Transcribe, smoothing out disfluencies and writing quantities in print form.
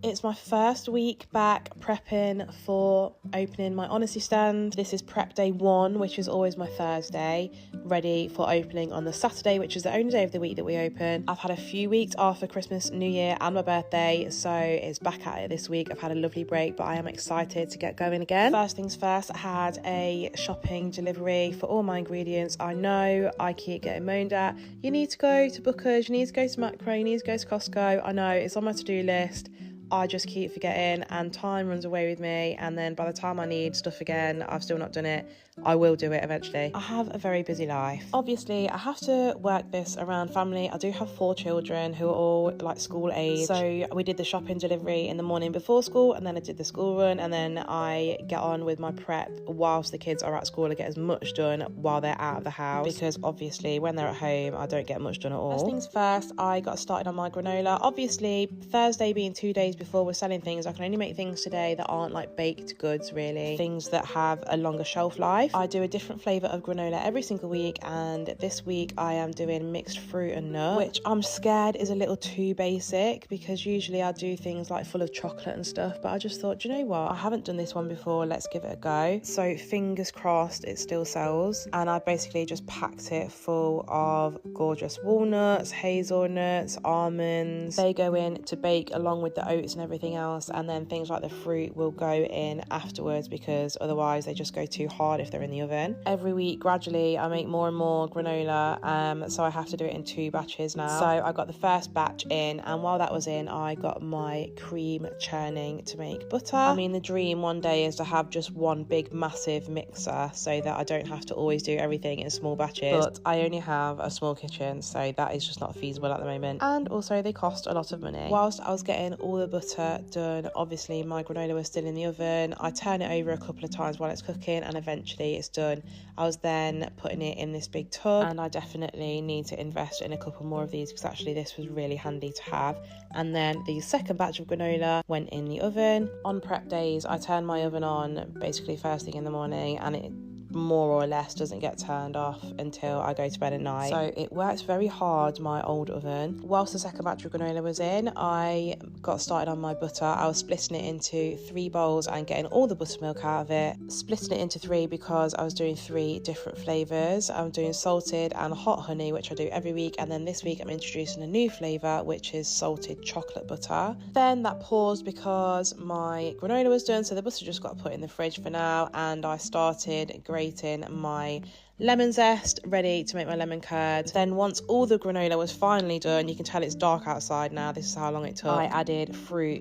It's my first week back prepping for opening my Honesty stand. This is prep day 1, which is always my Thursday, ready for opening on the Saturday, which is the only day of the week that we open. I've had a few weeks off for Christmas, New Year and my birthday, so it's back at it this week. I've had a lovely break, but I am excited to get going again. First things first, I had a shopping delivery for all my ingredients. I know I keep getting moaned at. You need to go to Booker's, you need to go to Macro, you need to go to Costco. I know, it's on my to-do list. I just keep forgetting and time runs away with me, and then by the time I need stuff again, I've still not done it. I will do it eventually. I have a very busy life. Obviously, I have to work this around family. I do have 4 children who are all like school age. So we did the shopping delivery in the morning before school, and then I did the school run, and then I get on with my prep whilst the kids are at school to get as much done while they're out of the house, because obviously when they're at home, I don't get much done at all. First things first, I got started on my granola. Obviously, Thursday being 2 days before we're selling things, I can only make things today that aren't like baked goods, really, things that have a longer shelf life. I do a different flavour of granola every single week, and this week I am doing mixed fruit and nut, which I'm scared is a little too basic, because usually I do things like full of chocolate and stuff, but I just thought, do you know what, I haven't done this one before, let's give it a go. So fingers crossed it still sells. And I basically just packed it full of gorgeous walnuts, hazelnuts, almonds. They go in to bake along with the oats and everything else, and then things like the fruit will go in afterwards, because otherwise they just go too hard if they're in the oven. Every week gradually I make more and more granola, so I have to do it in 2 batches now. So I got the first batch in, and while that was in, I got my cream churning to make butter. I mean, the dream one day is to have just one big massive mixer so that I don't have to always do everything in small batches, but I only have a small kitchen, so that is just not feasible at the moment, and also they cost a lot of money. Whilst I was getting all the butter done, obviously my granola was still in the oven. I turn it over a couple of times while it's cooking, and eventually it's done. I was then putting it in this big tub, and I definitely need to invest in a couple more of these, because actually this was really handy to have. And then the second batch of granola went in the oven. On prep days, I turn my oven on basically first thing in the morning, and it more or less doesn't get turned off until I go to bed at night. So it works very hard, my old oven. Whilst the second batch of granola was in, I got started on my butter. I was splitting it into 3 bowls and getting all the buttermilk out of it. Splitting it into 3 because I was doing 3 different flavours. I'm doing salted and hot honey, which I do every week, and then this week I'm introducing a new flavour, which is salted chocolate butter. Then that paused because my granola was done, so the butter just got put in the fridge for now, and I started grating my lemon zest, ready to make my lemon curd. Then once all the granola was finally done, you can tell it's dark outside now, this is how long it took, I added fruit